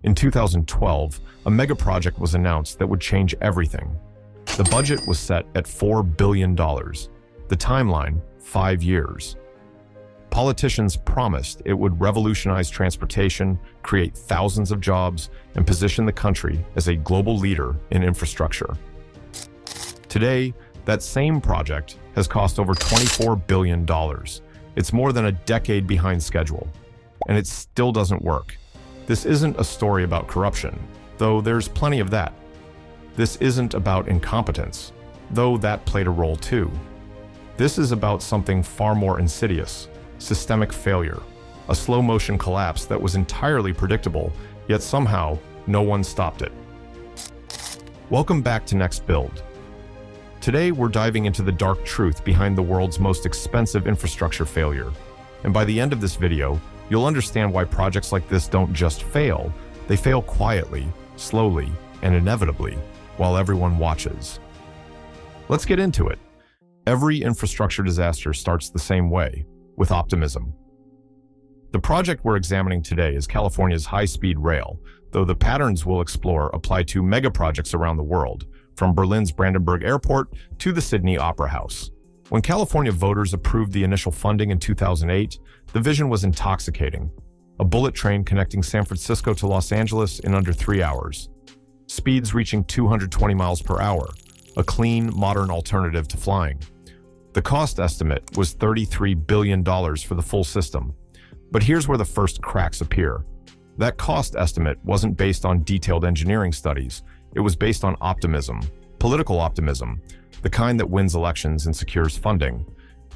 In 2012, a mega project was announced that would change everything. The budget was set at $4 billion. The timeline, 5 years. Politicians promised it would revolutionize transportation, create thousands of jobs, and position the country as a global leader in infrastructure. Today, that same project has cost over $24 billion. It's more than a decade behind schedule, and it still doesn't work. This isn't a story about corruption, though there's plenty of that. This isn't about incompetence, though that played a role too. This is about something far more insidious, systemic failure, a slow-motion collapse that was entirely predictable, yet somehow no one stopped it. Welcome back to NextBuild. Today we're diving into the dark truth behind the world's most expensive infrastructure failure. And by the end of this video, you'll understand why projects like this don't just fail, they fail quietly, slowly, and inevitably, while everyone watches. Let's get into it. Every infrastructure disaster starts the same way, with optimism. The project we're examining today is California's high-speed rail, though the patterns we'll explore apply to mega projects around the world, from Berlin's Brandenburg Airport to the Sydney Opera House. When California voters approved the initial funding in 2008, the vision was intoxicating. A bullet train connecting San Francisco to Los Angeles in under 3 hours. Speeds reaching 220 miles per hour, a clean, modern alternative to flying. The cost estimate was $33 billion for the full system. But here's where the first cracks appear. That cost estimate wasn't based on detailed engineering studies. It was based on optimism, political optimism, the kind that wins elections and secures funding.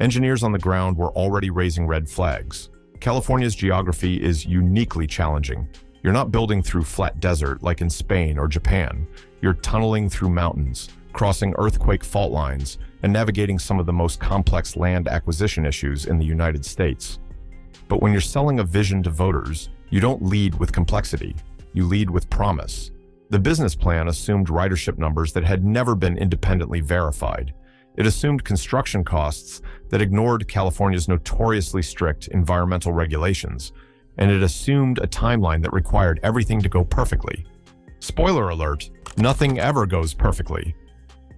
Engineers on the ground were already raising red flags. California's geography is uniquely challenging. You're not building through flat desert like in Spain or Japan. You're tunneling through mountains, crossing earthquake fault lines, and navigating some of the most complex land acquisition issues in the United States. But when you're selling a vision to voters, you don't lead with complexity. You lead with promise. The business plan assumed ridership numbers that had never been independently verified. It assumed construction costs that ignored California's notoriously strict environmental regulations, and it assumed a timeline that required everything to go perfectly. Spoiler alert, nothing ever goes perfectly.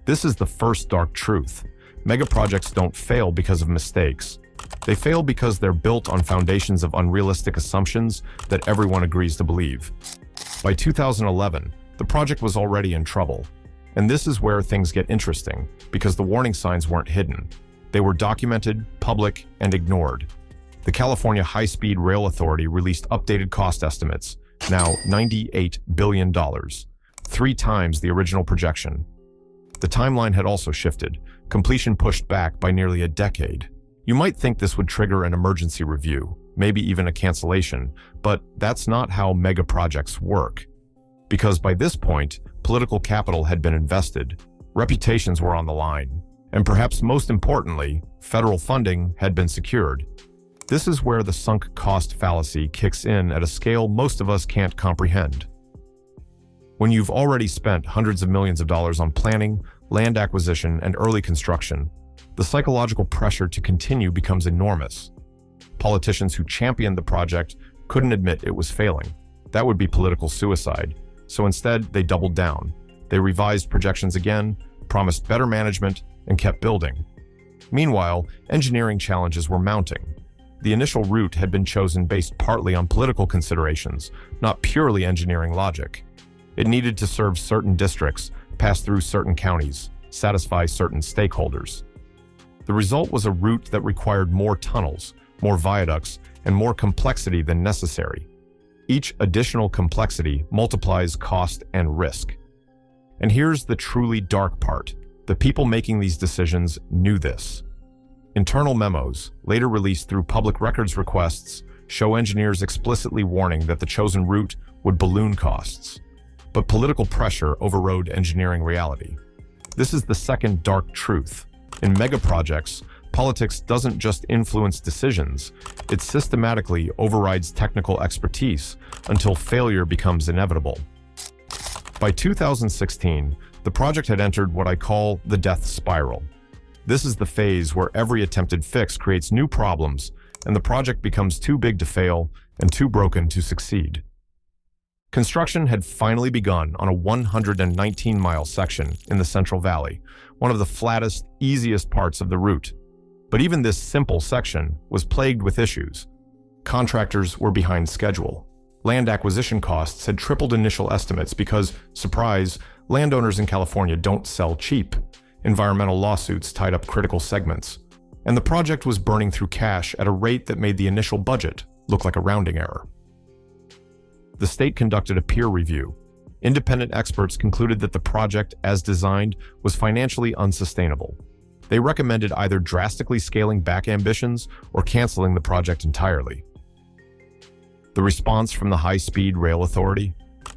This is the first dark truth. Mega projects don't fail because of mistakes. They fail because they're built on foundations of unrealistic assumptions that everyone agrees to believe. By 2011, the project was already in trouble. And this is where things get interesting, because the warning signs weren't hidden. They were documented, public, and ignored. The California High-Speed Rail Authority released updated cost estimates, now $98 billion, 3 times the original projection. The timeline had also shifted, completion pushed back by nearly a decade. You might think this would trigger an emergency review, maybe even a cancellation, but that's not how mega projects work. Because by this point, political capital had been invested, reputations were on the line, and perhaps most importantly, federal funding had been secured. This is where the sunk cost fallacy kicks in at a scale most of us can't comprehend. When you've already spent hundreds of millions of dollars on planning, land acquisition, and early construction, the psychological pressure to continue becomes enormous. Politicians who championed the project couldn't admit it was failing. That would be political suicide. So instead, they doubled down. They revised projections again, promised better management, and kept building. Meanwhile, engineering challenges were mounting. The initial route had been chosen based partly on political considerations, not purely engineering logic. It needed to serve certain districts, pass through certain counties, satisfy certain stakeholders. The result was a route that required more tunnels, more viaducts, and more complexity than necessary. Each additional complexity multiplies cost and risk. And here's the truly dark part. The people making these decisions knew this. Internal memos, later released through public records requests, show engineers explicitly warning that the chosen route would balloon costs. But political pressure overrode engineering reality. This is the second dark truth. In mega projects, politics doesn't just influence decisions, it systematically overrides technical expertise until failure becomes inevitable. By 2016, the project had entered what I call the death spiral. This is the phase where every attempted fix creates new problems, and the project becomes too big to fail and too broken to succeed. Construction had finally begun on a 119-mile section in the Central Valley, one of the flattest, easiest parts of the route. But even this simple section was plagued with issues. Contractors were behind schedule. Land acquisition costs had tripled initial estimates because, surprise, landowners in California don't sell cheap. Environmental lawsuits tied up critical segments. And the project was burning through cash at a rate that made the initial budget look like a rounding error. The state conducted a peer review. Independent experts concluded that the project, as designed, was financially unsustainable. They recommended either drastically scaling back ambitions or canceling the project entirely. The response from the High-Speed Rail Authority?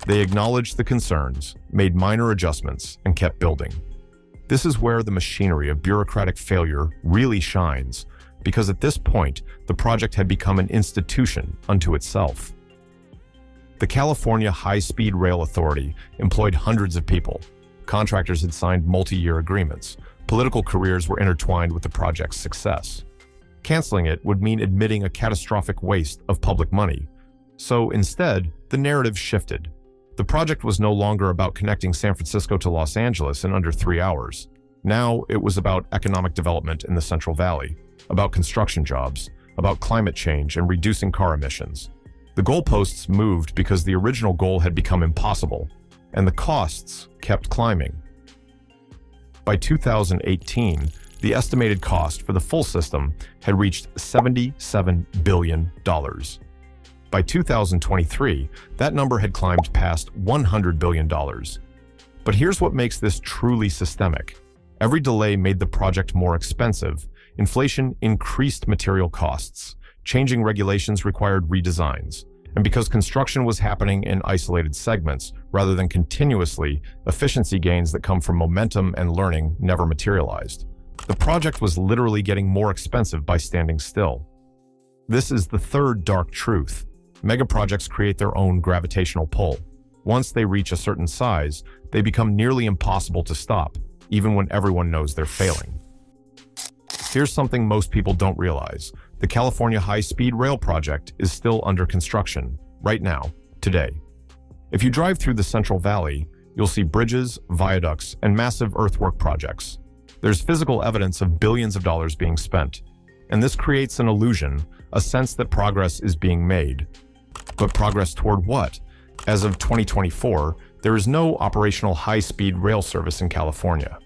They acknowledged the concerns, made minor adjustments, and kept building. This is where the machinery of bureaucratic failure really shines, because at this point, the project had become an institution unto itself. The California High-Speed Rail Authority employed hundreds of people. Contractors had signed multi-year agreements. Political careers were intertwined with the project's success. Canceling it would mean admitting a catastrophic waste of public money. So instead, the narrative shifted. The project was no longer about connecting San Francisco to Los Angeles in under 3 hours. Now it was about economic development in the Central Valley, about construction jobs, about climate change and reducing car emissions. The goalposts moved because the original goal had become impossible, and the costs kept climbing. By 2018, the estimated cost for the full system had reached $77 billion. By 2023, that number had climbed past $100 billion. But here's what makes this truly systemic. Every delay made the project more expensive. Inflation increased material costs. Changing regulations required redesigns. And because construction was happening in isolated segments rather than continuously, efficiency gains that come from momentum and learning never materialized. The project was literally getting more expensive by standing still. This is the third dark truth. Megaprojects create their own gravitational pull. Once they reach a certain size, they become nearly impossible to stop, even when everyone knows they're failing. Here's something most people don't realize. The California High-Speed Rail project is still under construction, right now, today. If you drive through the Central Valley, you'll see bridges, viaducts, and massive earthwork projects. There's physical evidence of billions of dollars being spent. And this creates an illusion, a sense that progress is being made. But progress toward what? As of 2024, there is no operational high-speed rail service in California.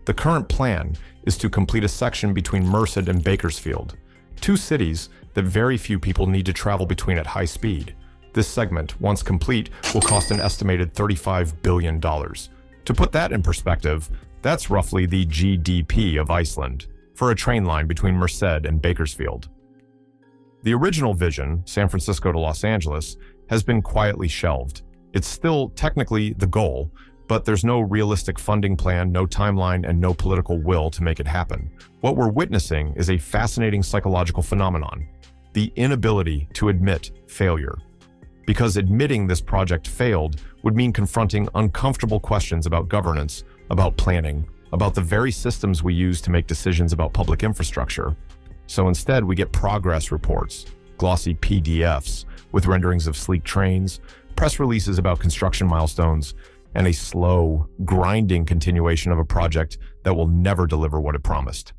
The current plan is to complete a section between Merced and Bakersfield, two cities that very few people need to travel between at high speed. This segment, once complete, will cost an estimated $35 billion. To put that in perspective, that's roughly the GDP of Iceland, for a train line between Merced and Bakersfield. The original vision, San Francisco to Los Angeles, has been quietly shelved. It's still technically the goal, but there's no realistic funding plan, no timeline, and no political will to make it happen. What we're witnessing is a fascinating psychological phenomenon, the inability to admit failure. Because admitting this project failed would mean confronting uncomfortable questions about governance, about planning, about the very systems we use to make decisions about public infrastructure. So instead, we get progress reports, glossy PDFs with renderings of sleek trains, press releases about construction milestones, and a slow, grinding continuation of a project that will never deliver what it promised.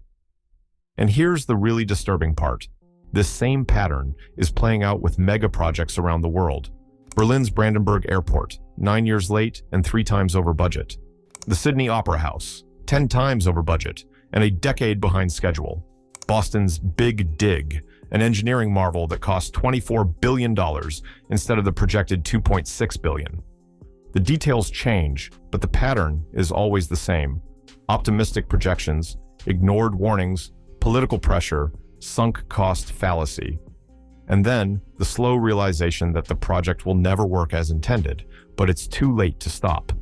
And here's the really disturbing part. This same pattern is playing out with mega projects around the world. Berlin's Brandenburg Airport, 9 years late and 3 times over budget. The Sydney Opera House, 10 times over budget and a decade behind schedule. Boston's Big Dig, an engineering marvel that cost $24 billion instead of the projected $2.6 billion. The details change, but the pattern is always the same. Optimistic projections, ignored warnings, political pressure, sunk cost fallacy. And then the slow realization that the project will never work as intended, but it's too late to stop.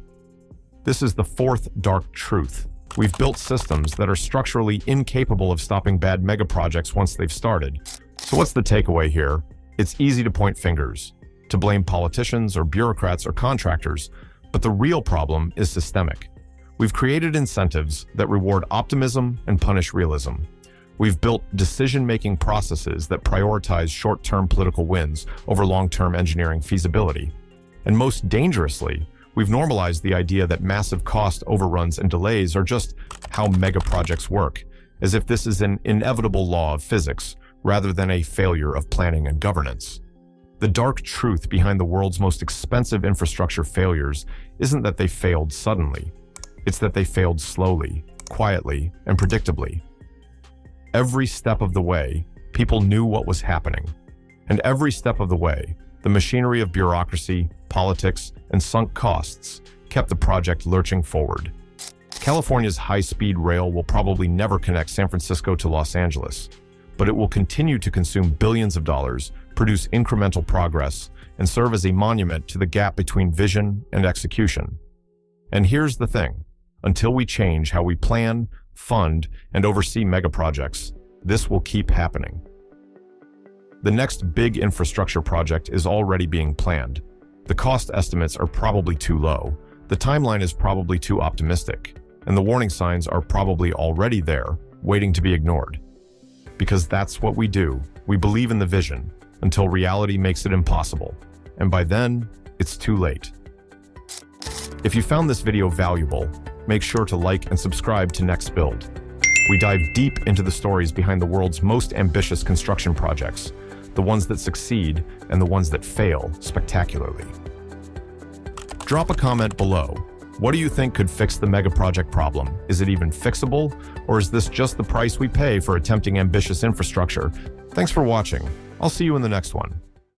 This is the fourth dark truth. We've built systems that are structurally incapable of stopping bad megaprojects once they've started. So what's the takeaway here? It's easy to point fingers, to blame politicians or bureaucrats or contractors, but the real problem is systemic. We've created incentives that reward optimism and punish realism. We've built decision-making processes that prioritize short-term political wins over long-term engineering feasibility. And most dangerously, we've normalized the idea that massive cost overruns and delays are just how mega projects work, as if this is an inevitable law of physics rather than a failure of planning and governance. The dark truth behind the world's most expensive infrastructure failures isn't that they failed suddenly. It's that they failed slowly, quietly, and predictably. Every step of the way, people knew what was happening. And every step of the way, the machinery of bureaucracy, politics, and sunk costs kept the project lurching forward. California's high-speed rail will probably never connect San Francisco to Los Angeles, but it will continue to consume billions of dollars, produce incremental progress, and serve as a monument to the gap between vision and execution. And here's the thing. Until we change how we plan, fund, and oversee megaprojects, this will keep happening. The next big infrastructure project is already being planned. The cost estimates are probably too low, the timeline is probably too optimistic, and the warning signs are probably already there, waiting to be ignored. Because that's what we do. We believe in the vision until reality makes it impossible. And by then, it's too late. If you found this video valuable, make sure to like and subscribe to NextBuild. We dive deep into the stories behind the world's most ambitious construction projects, the ones that succeed and the ones that fail spectacularly. Drop a comment below. What do you think could fix the mega project problem? Is it even fixable? Or is this just the price we pay for attempting ambitious infrastructure? Thanks for watching. I'll see you in the next one.